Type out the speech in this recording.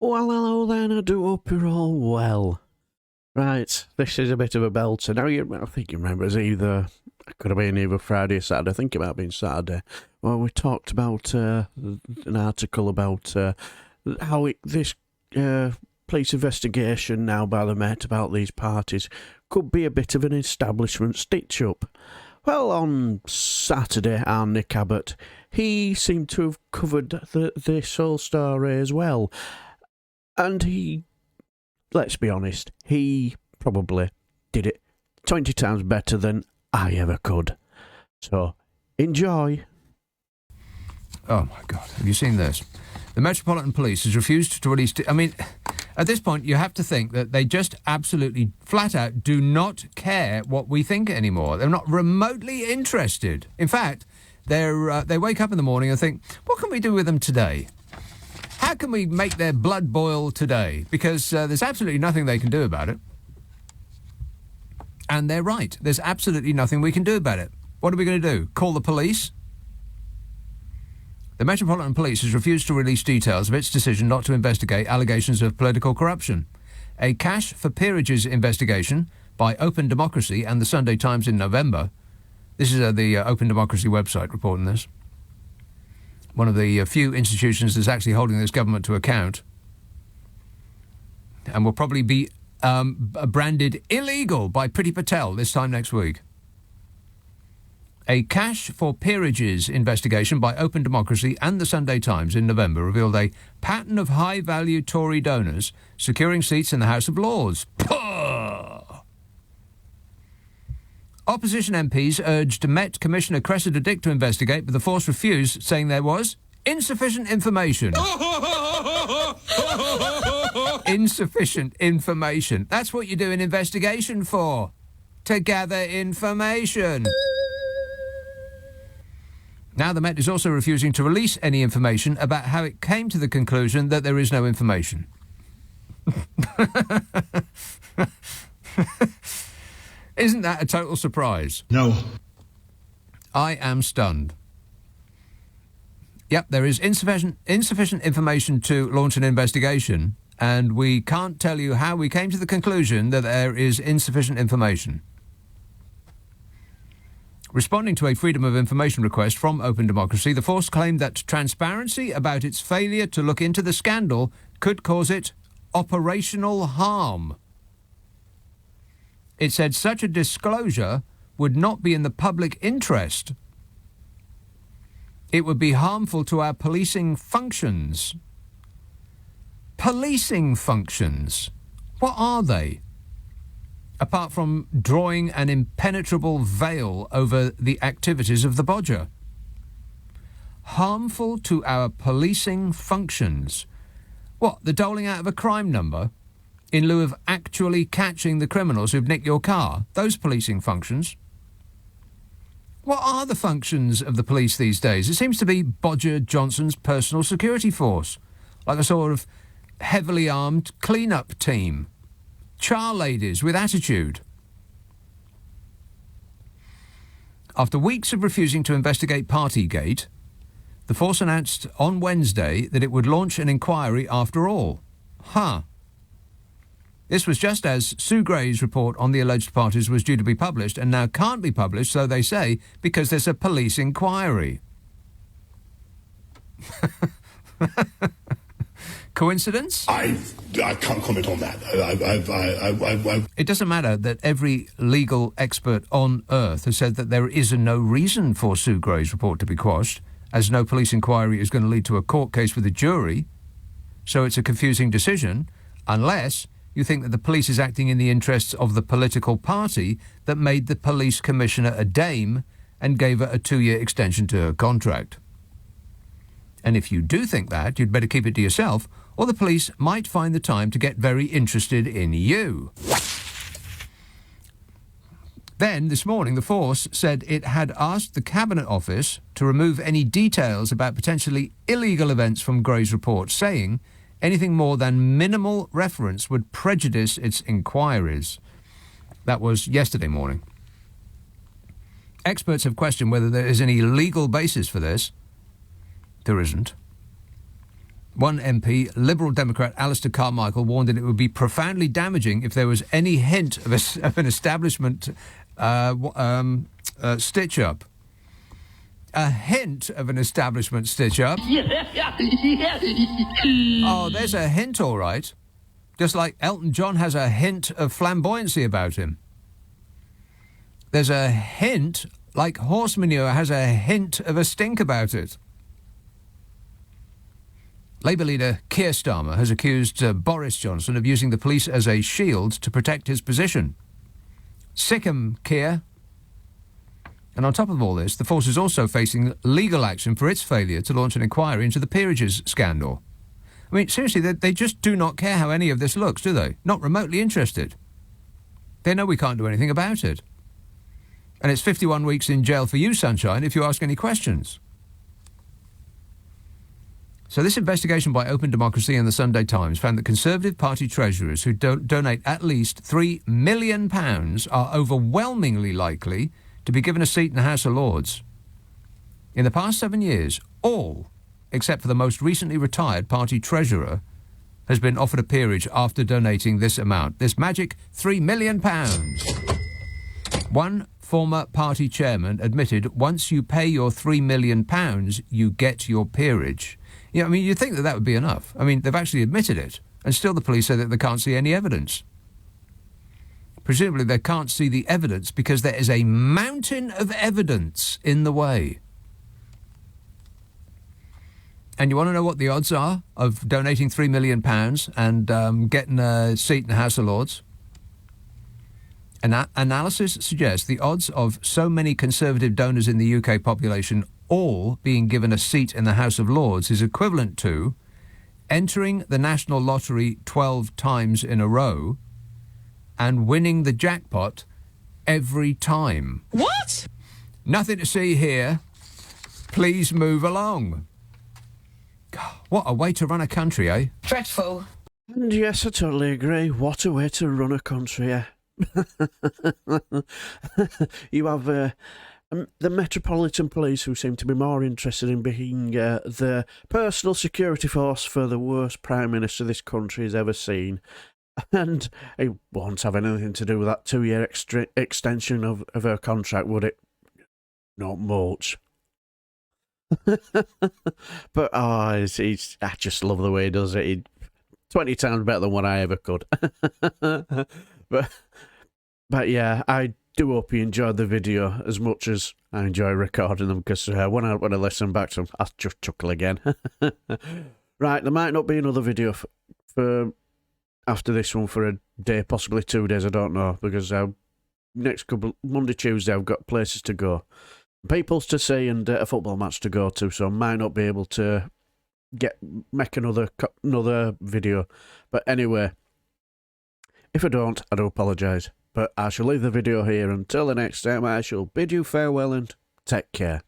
Well, hello then, I do hope you're all well. Right, this is a bit of a belter. Now, I think you remember it could have been either Friday or Saturday. I think it might have been Saturday. Well, we talked about an article about how this police investigation now by the Met about these parties could be a bit of an establishment stitch-up. Well, on Saturday, our Nick Abbot, he seemed to have covered this whole story as well. And he, let's be honest, he probably did it 20 times better than I ever could. So, enjoy. Oh, my God. Have you seen this? The Metropolitan Police has refused to release... at this point, you have to think that they just absolutely, flat out, do not care what we think anymore. They're not remotely interested. In fact, they wake up in the morning and think, what can we do with them today? How can we make their blood boil today? Because there's absolutely nothing they can do about it. And they're right. There's absolutely nothing we can do about it. What are we going to do? Call the police? The Metropolitan Police has refused to release details of its decision not to investigate allegations of political corruption. A cash for peerages investigation by Open Democracy and the Sunday Times in November. This is the Open Democracy website reporting this. One of the few institutions that's actually holding this government to account, and will probably be branded illegal by Priti Patel this time next week. A cash for peerages investigation by Open Democracy and the Sunday Times in November revealed a pattern of high-value Tory donors securing seats in the House of Lords. Puh! Opposition MPs urged Met Commissioner Cressida Dick to investigate, but the force refused, saying there was insufficient information. Insufficient information. That's what you do an investigation for. To gather information. Now the Met is also refusing to release any information about how it came to the conclusion that there is no information. Isn't that a total surprise? No. I am stunned. Yep, there is insufficient information to launch an investigation, and we can't tell you how we came to the conclusion that there is insufficient information. Responding to a Freedom of Information request from Open Democracy, the force claimed that transparency about its failure to look into the scandal could cause it operational harm. It said such a disclosure would not be in the public interest. It would be harmful to our policing functions. Policing functions? What are they? Apart from drawing an impenetrable veil over the activities of the bodger. Harmful to our policing functions. What, the doling out of a crime number in lieu of actually catching the criminals who've nicked your car? Those policing functions. What are the functions of the police these days? It seems to be Bodger Johnson's personal security force, like a sort of heavily armed clean-up team. Char ladies with attitude. After weeks of refusing to investigate Partygate, the force announced on Wednesday that it would launch an inquiry after all. This was just as Sue Gray's report on the alleged parties was due to be published and now can't be published, so they say, because there's a police inquiry. Coincidence? I can't comment on that. It doesn't matter that every legal expert on earth has said that there is no reason for Sue Gray's report to be quashed, as no police inquiry is going to lead to a court case with a jury. So it's a confusing decision, unless you think that the police is acting in the interests of the political party that made the police commissioner a dame and gave her a 2-year extension to her contract. And if you do think that, you'd better keep it to yourself, or the police might find the time to get very interested in you. Then, this morning, the force said it had asked the Cabinet Office to remove any details about potentially illegal events from Gray's report, saying anything more than minimal reference would prejudice its inquiries. That was yesterday morning. Experts have questioned whether there is any legal basis for this. There isn't. One MP, Liberal Democrat Alistair Carmichael, warned that it would be profoundly damaging if there was any hint of an establishment stitch-up. A hint of an establishment stitch-up? Oh, there's a hint, all right. Just like Elton John has a hint of flamboyancy about him. There's a hint, like horse manure has a hint of a stink about it. Labour leader Keir Starmer has accused Boris Johnson of using the police as a shield to protect his position. Sick 'em, Keir. And on top of all this, the force is also facing legal action for its failure to launch an inquiry into the peerages scandal. I mean, seriously, they just do not care how any of this looks, do they? Not remotely interested. They know we can't do anything about it. And it's 51 weeks in jail for you, Sunshine, if you ask any questions. So this investigation by Open Democracy and the Sunday Times found that Conservative Party treasurers who donate at least £3 million are overwhelmingly likely to be given a seat in the House of Lords. In the past 7 years, all, except for the most recently retired party treasurer, has been offered a peerage after donating this amount, this magic £3 million. One former party chairman admitted once you pay your £3 million, you get your peerage. Yeah, I mean, you'd think that would be enough. I mean, they've actually admitted it, and still the police say that they can't see any evidence. Presumably they can't see the evidence because there is a mountain of evidence in the way. And you want to know what the odds are of donating £3 million and getting a seat in the House of Lords? Analysis suggests the odds of so many Conservative donors in the UK population all being given a seat in the House of Lords is equivalent to entering the National Lottery 12 times in a row and winning the jackpot every time. What? Nothing to see here. Please move along. God, what a way to run a country, eh? Dreadful. And yes, I totally agree. What a way to run a country, eh? You have the Metropolitan Police, who seem to be more interested in being the personal security force for the worst Prime Minister this country has ever seen. And it won't have anything to do with that 2-year extension of her contract, would it? Not much. But I just love the way he does it. 20 times better than what I ever could. But yeah, I do hope you enjoyed the video as much as I enjoy recording them, because when I listen back to them, I just chuckle again. Right, there might not be another video for after this one for a day, possibly 2 days, I don't know, because next couple, Monday, Tuesday, I've got places to go, peoples to see, and a football match to go to, so I might not be able to make another video. But anyway, if I don't, I do apologise. But I shall leave the video here. Until the next time, I shall bid you farewell and take care.